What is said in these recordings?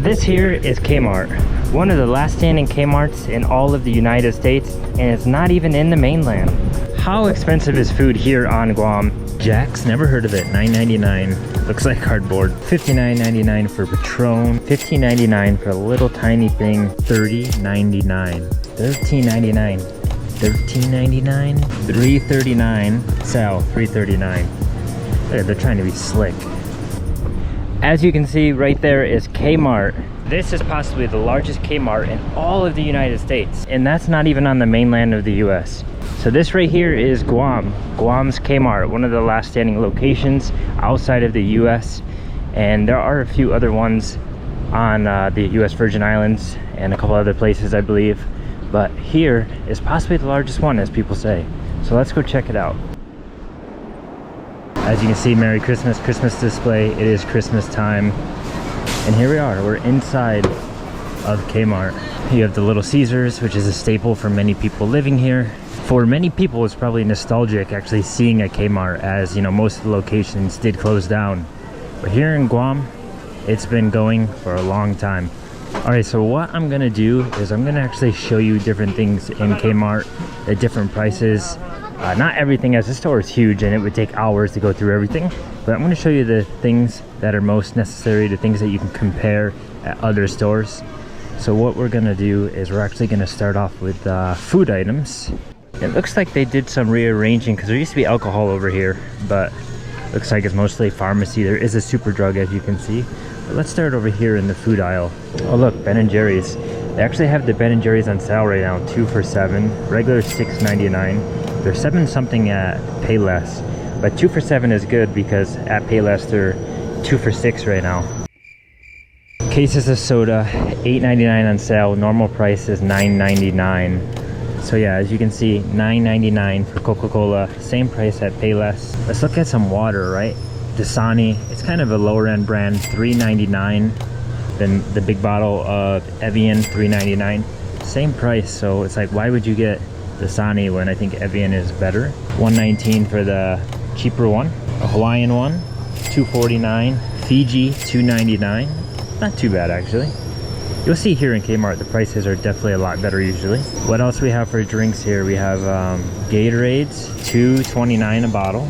This here is Kmart, one of the last standing Kmarts in all of the United States, and it's not even in the mainland. How expensive is food here on Guam? Jack's, never heard of it, $9.99. Looks like cardboard. $59.99 for Patron, $15.99 for a little tiny thing, $30.99. $13.99. $13.99. $3.39. Sal, $3.39. They're trying to be slick. As you can see, right there is Kmart. This is possibly the largest Kmart in all of the United States, and that's not even on the mainland of the US. So this right here is Guam, Guam's Kmart, one of the last standing locations outside of the US. And there are a few other ones on the US Virgin Islands and a couple other places, I believe. But here is possibly the largest one, as people say. So let's go check it out. As you can see, Merry Christmas, Christmas display. It is Christmas time. And here we are, we're inside of Kmart. You have the Little Caesars, which is a staple for many people living here. For many people, it's probably nostalgic actually seeing a Kmart, as you know, most of the locations did close down. But here in Guam, it's been going for a long time. All right, so what I'm gonna do is I'm gonna actually show you different things in Kmart at different prices. Not everything, as the store is huge and it would take hours to go through everything, but I'm going to show you the things that are most necessary, the things that you can compare at other stores. So what we're going to do is we're actually going to start off with food items. It looks like they did some rearranging because there used to be alcohol over here, but looks like it's mostly pharmacy. There is a super drug, as you can see. But let's start over here in the food aisle. Oh look, Ben & Jerry's. They actually have the Ben & Jerry's on sale right now, 2 for $7, regular $6.99. They're 7 something at Payless, but 2 for $7 is good because at Payless they're 2 for $6 right now. Cases of soda, $8.99 on sale. Normal price is $9.99. So yeah, as you can see, $9.99 for Coca-Cola. Same price at Payless. Let's look at some water, right? Dasani, it's kind of a lower end brand, $3.99. Then the big bottle of Evian, $3.99. Same price, so it's like, why would you get Dasani when I think Evian is better? $1.19 for the cheaper one. A Hawaiian one, $2.49. Fiji, $2.99. Not too bad actually. You'll see here in Kmart the prices are definitely a lot better usually. What else we have for drinks here? We have Gatorades, $2.29 a bottle.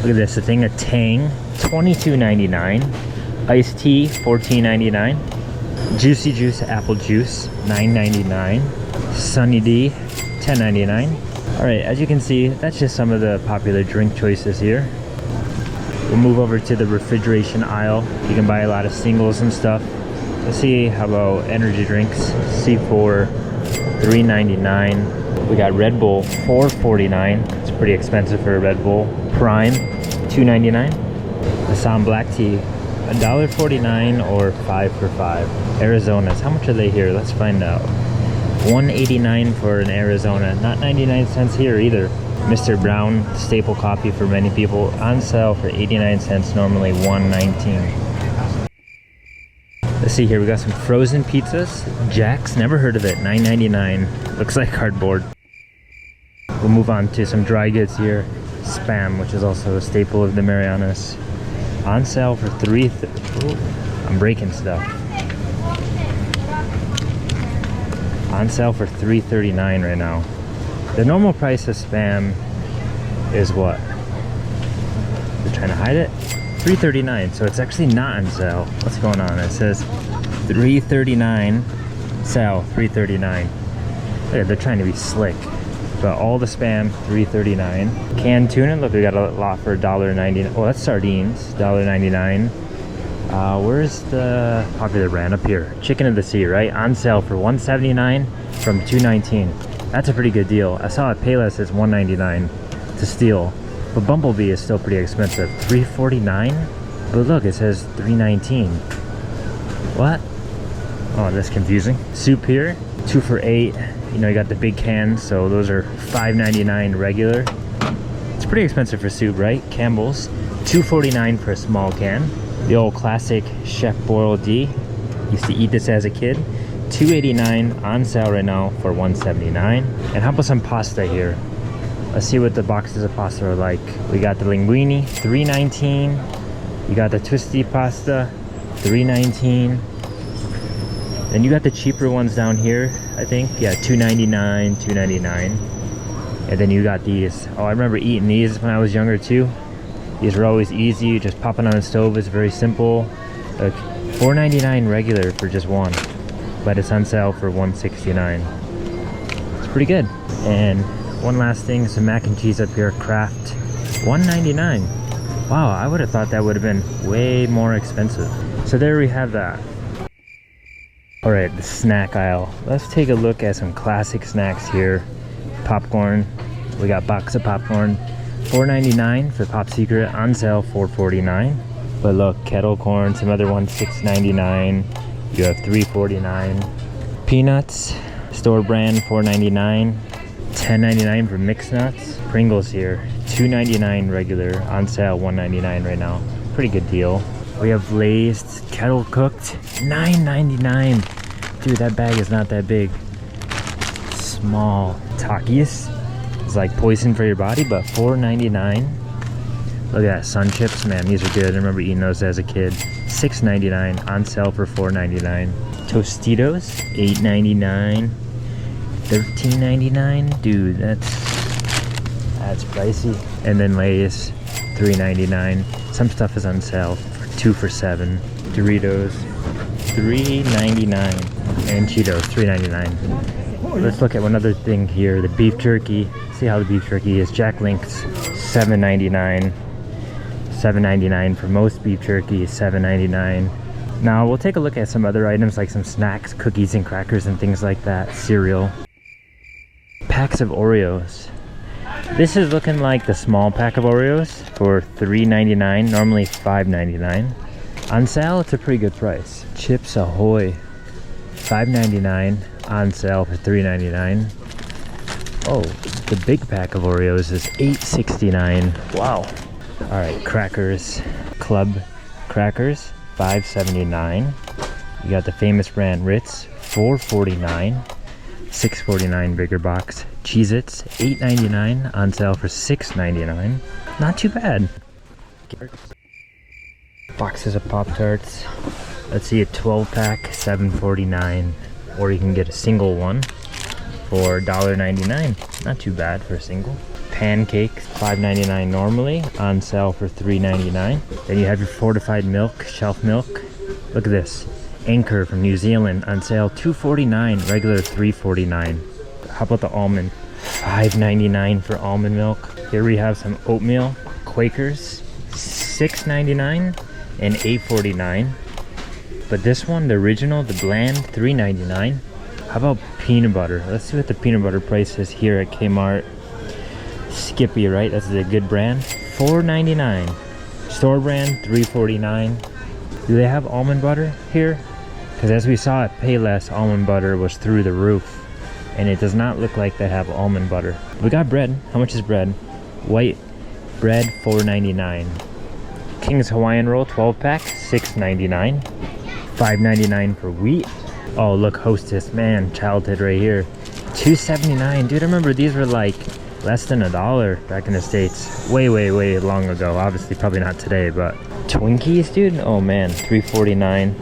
Look at this, a thing of Tang, $22.99. Iced tea, $14.99. Juicy Juice apple juice, $9.99. Sunny D, $10.99. All right, as you can see, that's just some of the popular drink choices here. We'll move over to the refrigeration aisle. You can buy a lot of singles and stuff. Let's see, how about energy drinks? C4, $3.99. We got Red Bull, $4.49. It's pretty expensive for a Red Bull. Prime, $2.99. Assam black tea, $1.49 or 5 for $5. Arizona's, how much are they here? Let's find out. $1.89 for an Arizona, not 99 cents here either. Mr. Brown, staple coffee for many people, on sale for 89 cents, normally $1.19. Let's see here, we got some frozen pizzas. Jack's, never heard of it, $9.99. Looks like cardboard. We'll move on to some dry goods here. Spam, which is also a staple of the Marianas. On sale for I'm breaking stuff. On sale for $3.39 right now. The normal price of Spam is what? They're trying to hide it? $3.39, so it's actually not on sale. What's going on? It says $3.39, sale $3.39. Look, they're trying to be slick. But all the Spam, $3.39. Canned tuna, look, we got a lot for $1.99. Oh, that's sardines, $1.99. Where's the popular brand? Up here, Chicken of the Sea, right? On sale for $1.79 from $2.19. That's a pretty good deal. I saw at Payless it's $1.99 to steal. But Bumblebee is still pretty expensive, $3.49. But look, it says $3.19. What? Oh, that's confusing. Soup here, 2 for $8. You know, you got the big cans, so those are $5.99 regular. It's pretty expensive for soup, right? Campbell's, $2.49 for a small can. The old classic Chef Boyardee. Used to eat this as a kid. $2.89 on sale right now for $1.79. And how about some pasta here? Let's see what the boxes of pasta are like. We got the linguine, $3.19. You got the twisty pasta, $3.19. Then you got the cheaper ones down here, I think. Yeah, $2.99, $2.99. And then you got these. Oh, I remember eating these when I was younger too. These were always easy, just popping on the stove is very simple. Like $4.99 regular for just one, but it's on sale for $1.69. It's pretty good. And one last thing, some mac and cheese up here, Kraft, $1.99. Wow, I would have thought that would have been way more expensive. So there we have that. All right, the snack aisle. Let's take a look at some classic snacks here. Popcorn. We got box of popcorn, $4.99 for Pop Secret, on sale $4.49. But look, kettle corn, some other ones $6.99. You have $3.49. Peanuts, store brand, $4.99. $10.99 for mixed nuts. Pringles here, $2.99 regular, on sale $1.99 right now. Pretty good deal. We have Lay's kettle cooked, $9.99. Dude, that bag is not that big. Small. Takis. It's like poison for your body, but $4.99. Look at that, Sun Chips, man, these are good. I remember eating those as a kid. $6.99, on sale for $4.99. Tostitos, $8.99. $13.99, dude, that's pricey. And then Lay's, $3.99. Some stuff is on sale for 2 for $7. Doritos, $3.99. And Cheetos, $3.99. Let's look at one other thing here, the beef jerky. See how the beef jerky is. Jack Link's, $7.99. $7.99 for most beef jerky, $7.99. Now we'll take a look at some other items like some snacks, cookies and crackers and things like that, cereal. Packs of Oreos. This is looking like the small pack of Oreos for $3.99, normally $5.99. On sale, it's a pretty good price. Chips Ahoy, $5.99, on sale for $3.99. Oh, the big pack of Oreos is $8.69. Wow. All right, crackers, Club crackers, $5.79. You got the famous brand Ritz, $4.49. $6.49 bigger box. Cheez-Its, $8.99, on sale for $6.99. Not too bad. Boxes of Pop-Tarts. Let's see, a 12-pack, $7.49. Or you can get a single one for $1.99. Not too bad for a single. Pancakes, $5.99 normally, on sale for $3.99. Then you have your fortified milk, shelf milk. Look at this. Anchor from New Zealand, on sale $2.49, regular $3.49. How about the almond? $5.99 for almond milk. Here we have some oatmeal, Quakers, $6.99 and $8.49. But this one, the original, the bland, $3.99. How about peanut butter? Let's see what the peanut butter price is here at Kmart. Skippy, right? That's a good brand. $4.99. Store brand, $3.49. Do they have almond butter here? Because as we saw at Payless, almond butter was through the roof. And it does not look like they have almond butter. We got bread. How much is bread? White bread, $4.99. King's Hawaiian Roll, 12-pack, $6.99. $5.99 for wheat. Oh, look, Hostess, man, childhood right here. $2.79. Dude, I remember these were like less than $1 back in the States. Way long ago. Obviously, probably not today, but Twinkies, dude? Oh man, $3.49.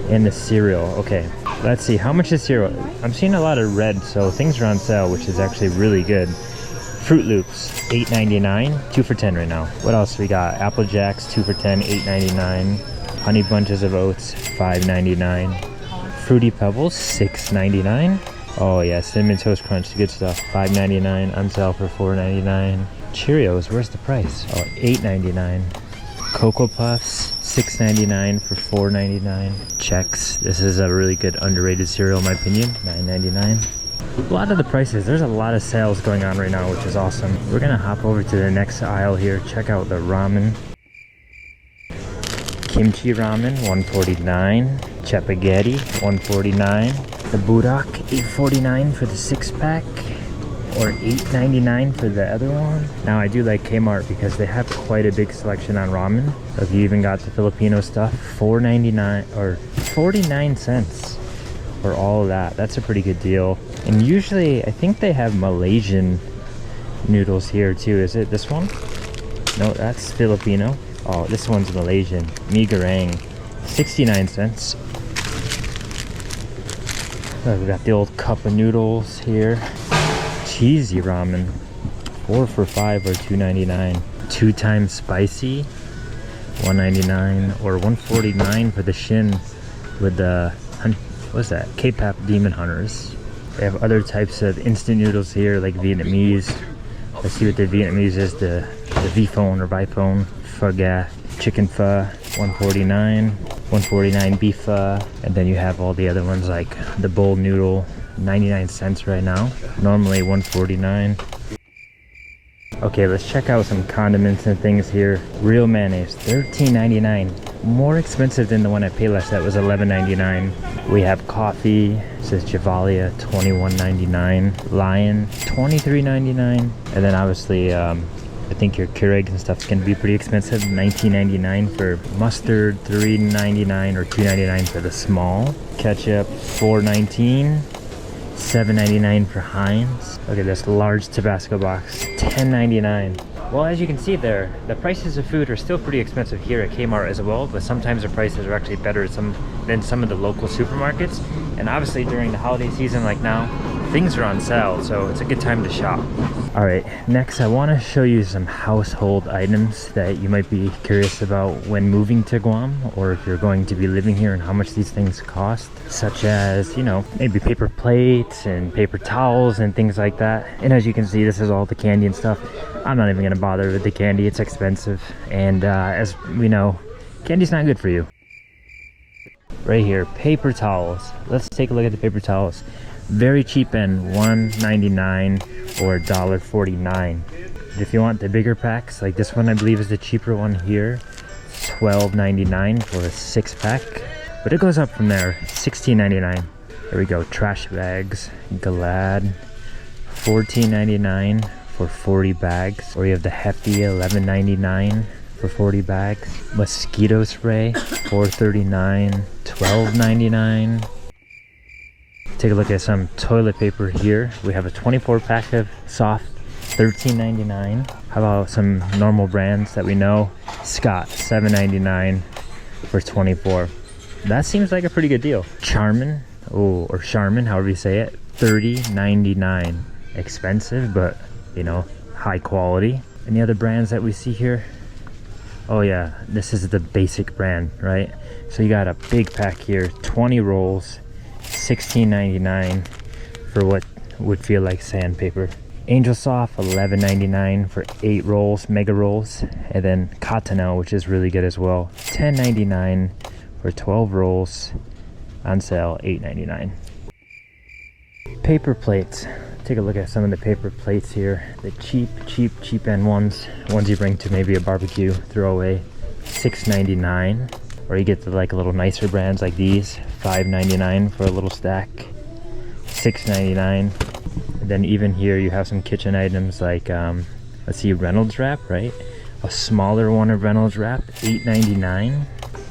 And the cereal. Okay, let's see. How much is cereal? I'm seeing a lot of red, so things are on sale, which is actually really good. Fruit Loops, $8.99. 2 for $10 right now. What else we got? Apple Jacks, 2 for $10, $8.99. Honey Bunches of Oats, $5.99. Fruity Pebbles, $6.99. Oh yeah, Cinnamon Toast Crunch, good stuff. $5.99, on sale for $4.99. Cheerios, where's the price? Oh, $8.99. Cocoa Puffs, $6.99 for $4.99. Chex, this is a really good underrated cereal in my opinion, $9.99. A lot of the prices, there's a lot of sales going on right now, which is awesome. We're gonna hop over to the next aisle here, check out the ramen. Kimchi ramen, $1.49. Chapaghetti, $1.49. The Budak, $8.49 for the 6-pack. Or $8.99 for the other one. Now I do like Kmart because they have quite a big selection on ramen. If you even got the Filipino stuff, $4.99 or 49 cents for all of that. That's a pretty good deal. And usually I think they have Malaysian noodles here too. Is it this one? No, that's Filipino. Oh, this one's Malaysian. Mee goreng, 69 cents. Oh, we got the old cup of noodles here. Cheesy ramen, 4 for $5 or $2.99. 2 times spicy, $1.99 or $1.49 for the shin with the what's that? K-pop Demon Hunters. They have other types of instant noodles here, like Vietnamese. Let's see what the Vietnamese is. The V-phone or Vi-phone, pho ga, chicken pho, $1.49, $1.49 beef pho, and then you have all the other ones like the bowl noodle, 99 cents right now. Normally $1.49. Okay, let's check out some condiments and things here. Real mayonnaise, $13.99. More expensive than the one at Payless that was $11.99. We have coffee, it says Javalia, $21.99. Lion, $23.99. And then obviously, I think your Keurig and stuff's gonna be pretty expensive. $19.99 for mustard, $3.99 or $2.99 for the small. Ketchup, $4.19. $7.99 for Heinz. Look at this large Tabasco box, $10.99. Well, as you can see there, the prices of food are still pretty expensive here at Kmart as well, but sometimes the prices are actually better than some of the local supermarkets. And obviously during the holiday season like now, things are on sale, so it's a good time to shop. All right, next I want to show you some household items that you might be curious about when moving to Guam, or if you're going to be living here, and how much these things cost, such as, you know, maybe paper plates and paper towels and things like that. And as you can see, this is all the candy and stuff. I'm not even gonna bother with the candy, it's expensive, and as we know, candy's not good for you. Right here, paper towels. Let's take a look at the paper towels. Very cheap end, $1.99 or $1.49. If you want the bigger packs, like this one I believe is the cheaper one here, $12.99 for a 6-pack. But it goes up from there, $16.99. There we go, trash bags, Glad, $14.99 for 40 bags. Or you have the hefty $11.99 for 40 bags. Mosquito spray, $4.39, $12.99. Take a look at some toilet paper here. We have a 24-pack of soft, $13.99. How about some normal brands that we know? Scott, $7.99 for 24. That seems like a pretty good deal. Charmin, or Charmin, however you say it, $30.99. Expensive, but you know, high quality. Any other brands that we see here? Oh yeah, this is the basic brand, right? So you got a big pack here, 20 rolls, $16.99 for what would feel like sandpaper. Angel Soft, $11.99 for 8 rolls, mega rolls. And then Cottonelle, which is really good as well, $10.99 for 12 rolls, on sale, $8.99. Paper plates. Take a look at some of the paper plates here. The cheap end ones you bring to maybe a barbecue throwaway, $6.99. Or you get the like little nicer brands like these, $5.99 for a little stack, $6.99. And then even here you have some kitchen items like let's see, Reynolds wrap, right? A smaller one of Reynolds wrap, $8.99.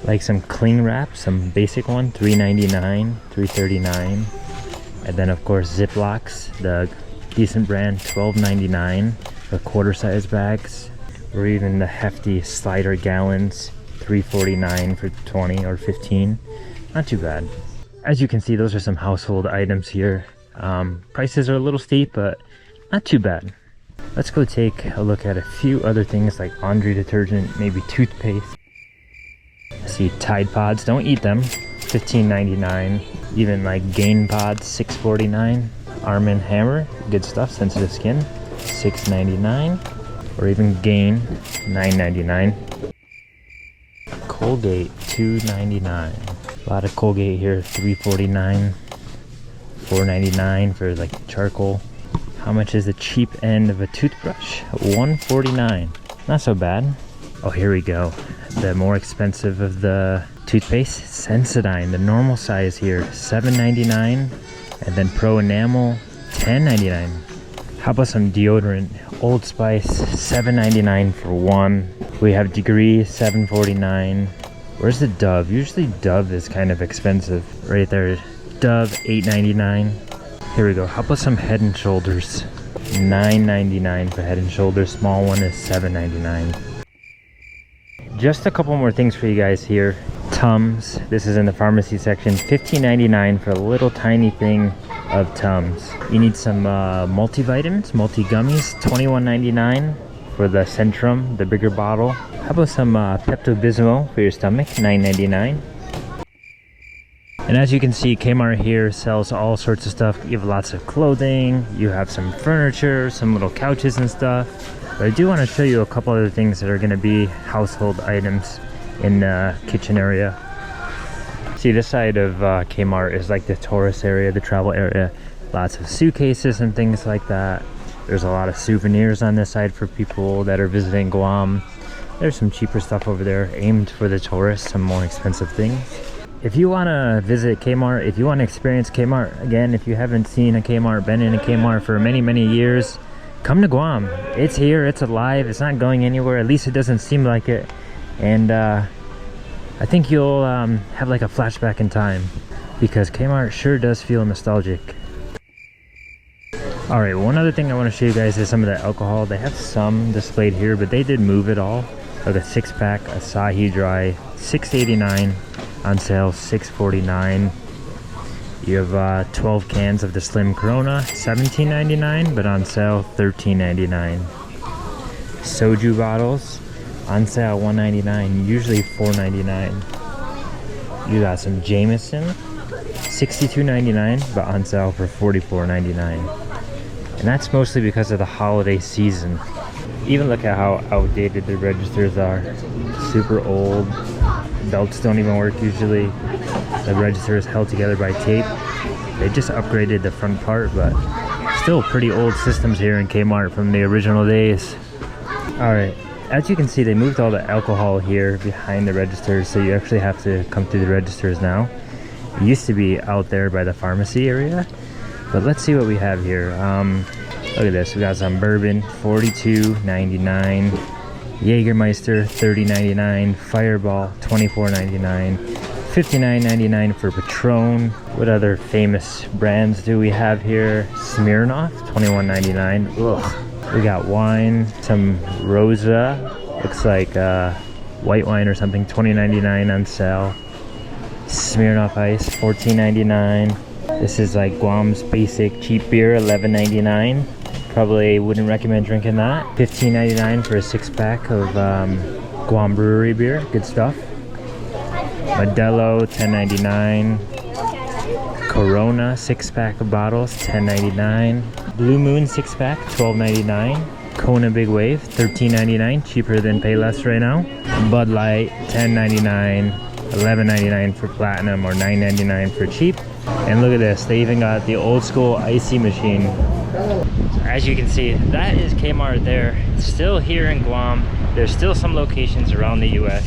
Like some cling wrap, some basic one, $3.99, $3.39. And then of course Ziplocs, the decent brand, $12.99 for quarter size bags. Or even the hefty slider gallons, $3.49 for 20 or 15. Not too bad. As you can see, those are some household items here. Prices are a little steep, but not too bad. Let's go take a look at a few other things like laundry detergent, maybe toothpaste. See, Tide Pods, don't eat them, $15.99. Even like Gain Pods, $6.49. Arm & Hammer, good stuff, sensitive skin, $6.99. Or even Gain, $9.99. Colgate, $2.99. A lot of Colgate here, $3.49. $4.99 for like charcoal. How much is the cheap end of a toothbrush? $1.49. Not so bad. Oh, here we go. The more expensive of the toothpaste, Sensodyne, the normal size here, $7.99. And then Pro Enamel, $10.99. How about some deodorant? Old Spice, $7.99 for 1. We have Degree, $7.49. Where's the Dove? Usually Dove is kind of expensive. Right there, Dove, $8.99. Here we go. How about some Head & Shoulders? $9.99 for Head & Shoulders. Small one is $7.99. Just a couple more things for you guys here. Tums. This is in the pharmacy section. $15.99 for a little tiny thing of Tums. You need some multivitamins, multi-gummies. $21.99 for the Centrum, the bigger bottle. How about some Pepto-Bismol for your stomach? $9.99. And as you can see, Kmart here sells all sorts of stuff. You have lots of clothing, you have some furniture, some little couches and stuff. But I do want to show you a couple other things that are going to be household items in the kitchen area. See, this side of Kmart is like the tourist area, the travel area. Lots of suitcases and things like that. There's a lot of souvenirs on this side for people that are visiting Guam. There's some cheaper stuff over there aimed for the tourists, some more expensive things. If you want to visit Kmart, if you want to experience Kmart again, if you haven't seen a Kmart, been in a Kmart for many, many years, come to Guam. It's here, it's alive, it's not going anywhere, at least it doesn't seem like it. And I think you'll have like a flashback in time, because Kmart sure does feel nostalgic. Alright, one other thing I want to show you guys is some of the alcohol. They have some displayed here, but they did move it all. Like a 6-pack Asahi Dry, $6.89. On sale, $6.49. You have 12 cans of the Slim Corona, $17.99, but on sale, $13.99. Soju bottles, on sale, $1.99, usually $4.99. You got some Jameson, $62.99, but on sale for $44.99. And that's mostly because of the holiday season. Even look at how outdated the registers are. Super old. Belts don't even work usually. The register is held together by tape. They just upgraded the front part, but still pretty old systems here in Kmart from the original days. Alright, as you can see, they moved all the alcohol here behind the registers, so you actually have to come through the registers now. It used to be out there by the pharmacy area, but let's see what we have here. Look at this, we got some bourbon, $42.99. Jägermeister, $30.99. Fireball, $24.99. $59.99 for Patron. What other famous brands do we have here? Smirnoff, $21.99. Ugh. We got wine, some Rosa, looks like white wine or something, $20.99 on sale. Smirnoff Ice, $14.99. This is like Guam's basic cheap beer, $11.99. Probably wouldn't recommend drinking that. $15.99 for a 6-pack of Guam Brewery beer. Good stuff. Modelo, $10.99. Corona, 6-pack of bottles, $10.99. Blue Moon 6-pack, $12.99. Kona Big Wave, $13.99. Cheaper than Payless right now. Bud Light, $10.99. $11.99 for Platinum, or $9.99 for cheap. And look at this, they even got the old school icy machine. As you can see, that is Kmart there. It's still here in Guam. There's still some locations around the US.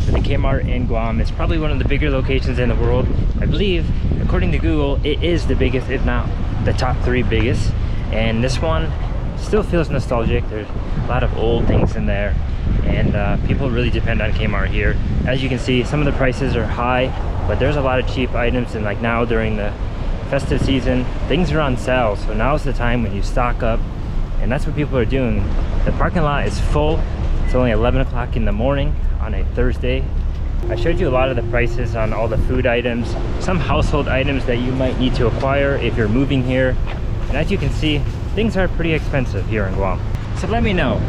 But the Kmart in Guam is probably one of the bigger locations in the world. I believe, according to Google, it is the biggest, if not the top 3 biggest. And this one still feels nostalgic. There's a lot of old things in there. And people really depend on Kmart here. As you can see, some of the prices are high, but there's a lot of cheap items. And like now during the festive season, things are on sale, so now's the time when you stock up, and that's what people are doing. The parking lot is full. It's only 11 o'clock in the morning on a Thursday. I showed you a lot of the prices on all the food items, some household items that you might need to acquire if you're moving here. And as you can see, things are pretty expensive here in Guam. So let me know,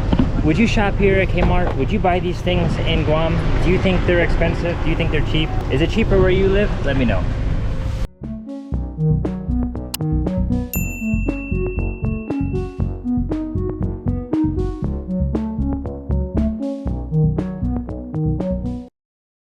would you shop here at Kmart? Would you buy these things in Guam? Do you think they're expensive? Do you think they're cheap? Is it cheaper where you live? Let me know.